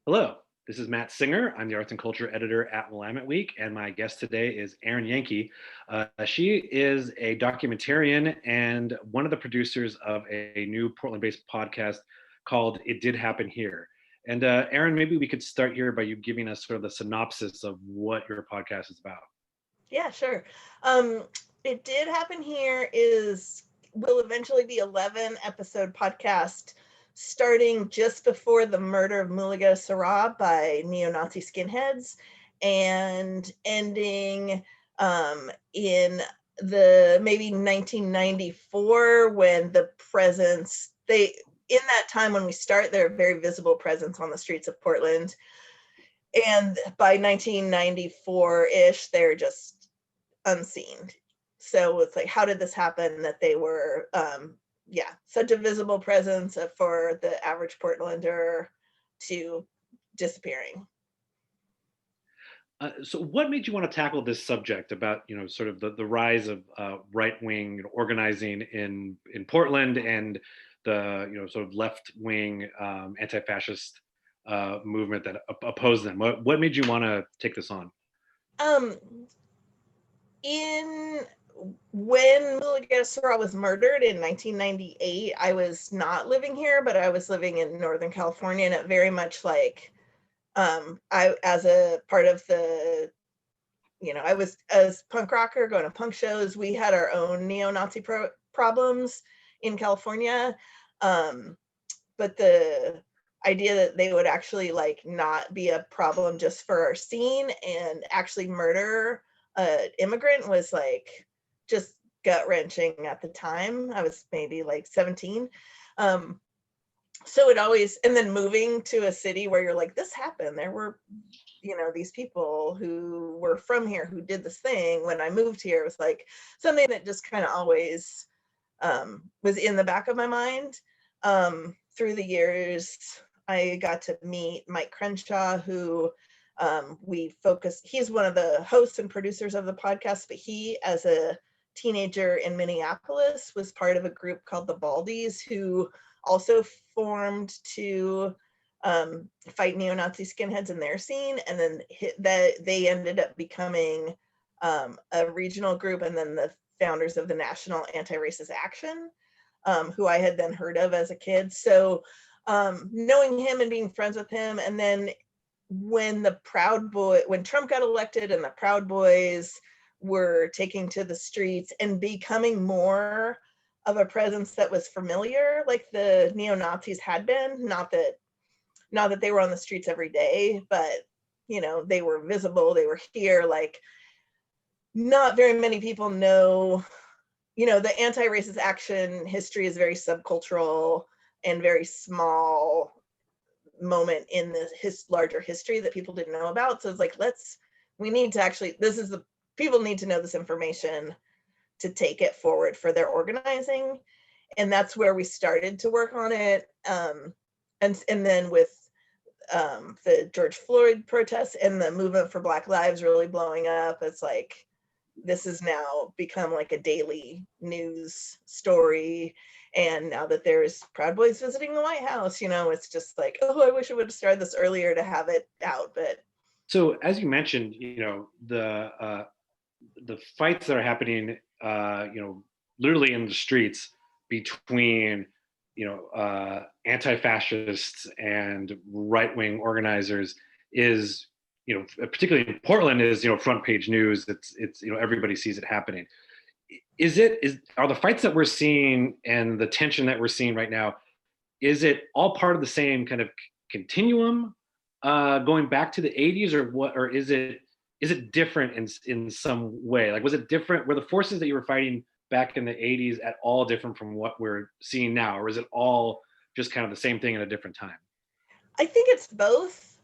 Hello, this is Matt Singer. I'm the Arts and Culture Editor at Willamette Week, and my guest today is Erin Yanke. She is a documentarian and one of the producers of a new Portland-based podcast called "It Did Happen Here." And Erin, maybe we could start here by you giving us sort of the synopsis of what your podcast is about. Yeah, sure. Um, it did happen here is will eventually be 11 episode podcast starting just before the murder of Mulliga Sarah by neo-Nazi skinheads and ending in the maybe 1994 when the presence they in that time when we start they're a very visible presence on the streets of Portland, and by 1994-ish they're just unseen. So it's like, how did this happen that they were, such a visible presence for the average Portlander to disappearing? So, what made you want to tackle this subject about, sort of the rise of right-wing organizing in Portland and the, sort of left-wing anti-fascist movement that opposed them? What made you want to take this on? Um, in when Mulliga Sarah was murdered in 1998, I was not living here, but I was living in Northern California, and it very much like I, as a part of the, I was as punk rocker going to punk shows. We had our own neo-Nazi problems in California, but the idea that they would actually like not be a problem just for our scene and actually murder an immigrant was like just gut wrenching at the time. I was maybe like 17. So it always, and then moving to a city where you're like, this happened. There were, these people who were from here who did this thing. When I moved here, it was like something that just kind of always was in the back of my mind. Through the years, I got to meet Mike Crenshaw, who he's one of the hosts and producers of the podcast, but he, as a teenager in Minneapolis, was part of a group called the Baldies, who also formed to fight neo-Nazi skinheads in their scene, and then that they ended up becoming a regional group, and then the founders of the National Anti-Racist Action, who I had then heard of as a kid. So knowing him and being friends with him, and then when Trump got elected and the Proud Boys were taking to the streets and becoming more of a presence that was familiar, like the neo-Nazis had been, not that they were on the streets every day, but they were visible, they were here. Like, not very many people know, the anti-racist action history is very subcultural and very small moment in his larger history that people didn't know about. So it's like, we need to actually, people need to know this information to take it forward for their organizing. And that's where we started to work on it. And then with the George Floyd protests and the movement for Black Lives really blowing up, it's like, this has now become like a daily news story. And now that there's Proud Boys visiting the White House, it's just like, oh, I wish I would have started this earlier to have it out. But So, as you mentioned, the fights that are happening, literally in the streets between, anti-fascists and right-wing organizers is, particularly in Portland, is front page news. It's everybody sees it happening. Are the fights that we're seeing and the tension that we're seeing right now, is it all part of the same kind of continuum going back to the 80s, or what, or is it different in some way? Like, was it different? Were the forces that you were fighting back in the 80s at all different from what we're seeing now, or is it all just kind of the same thing at a different time? I think it's both.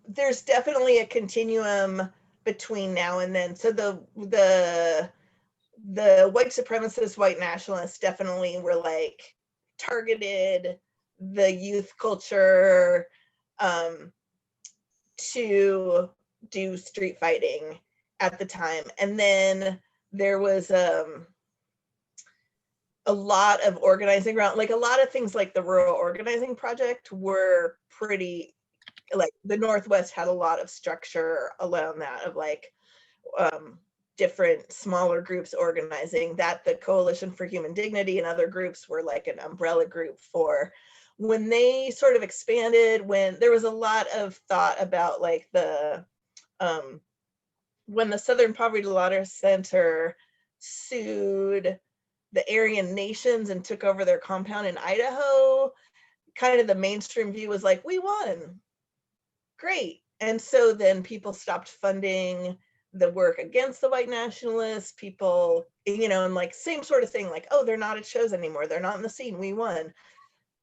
There's definitely a continuum between now and then. So the white supremacists, white nationalists definitely were like targeted the youth culture to do street fighting at the time. And then there was a lot of organizing around, like a lot of things like the Rural Organizing Project were pretty like the Northwest had a lot of structure around that of like different smaller groups organizing, that the Coalition for Human Dignity and other groups were like an umbrella group for. When they sort of expanded, when there was a lot of thought about like the when the Southern Poverty Law Center sued the Aryan nations and took over their compound in Idaho, kind of the mainstream view was like, we won, great. And so then people stopped funding the work against the white nationalists, people, you know, and like same sort of thing, like, oh, they're not at shows anymore, they're not in the scene, we won.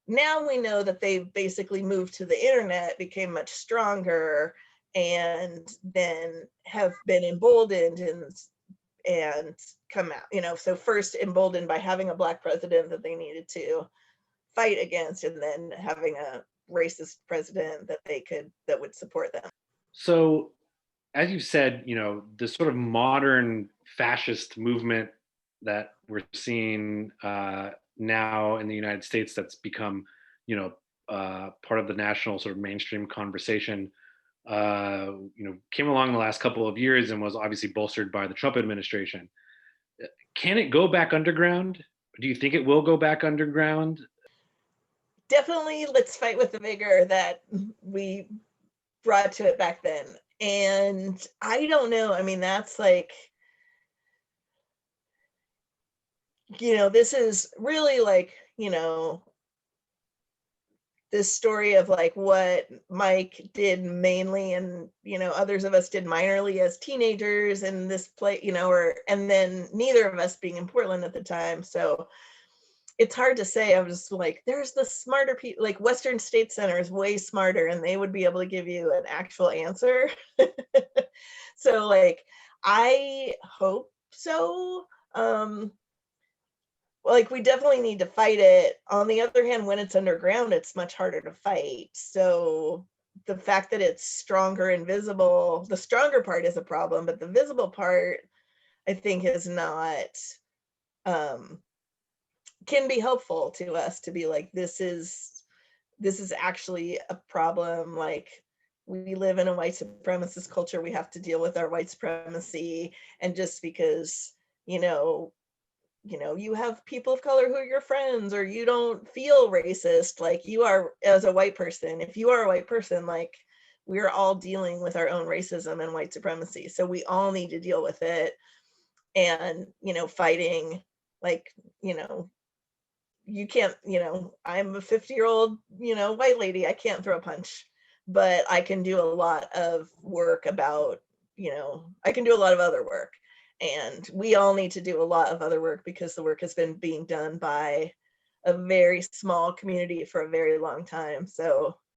Now we know that they've basically moved to the internet, became much stronger, and then have been emboldened and come out, you know, so first emboldened by having a Black president that they needed to fight against, and then having a racist president that would support them. So, as you said, you know, the sort of modern fascist movement that we're seeing now in the United States, that's become, you know, part of the national sort of mainstream conversation, you know, came along in the last couple of years and was obviously bolstered by the Trump administration. Can it go back underground? Do you think it will go back underground? Definitely, let's fight with the vigor that we brought to it back then. And I don't know, I mean, that's like, you know, this is really like, you know, this story of like what Mike did mainly, and you know, others of us did minorly as teenagers in this play, you know, or and then neither of us being in Portland at the time. So it's hard to say. I was just like, there's the smarter people, like Western State Center is way smarter and they would be able to give you an actual answer. So like, I hope so. Like we definitely need to fight it. On the other hand, when it's underground, it's much harder to fight. So the fact that it's stronger and visible, the stronger part is a problem, but the visible part, I think, is not, can be helpful to us to be like, this is actually a problem. Like, we live in a white supremacist culture, we have to deal with our white supremacy. And just because, you know, you have people of color who are your friends, or you don't feel racist, like you are as a white person, if you are a white person, like we're all dealing with our own racism and white supremacy. So we all need to deal with it. And, you know, fighting, like, you know, you can't, you know, I'm a 50-year-old, you know, white lady, I can't throw a punch, but I can do a lot of work about, you know, I can do a lot of other work. And we all need to do a lot of other work because the work has been being done by a very small community for a very long time. So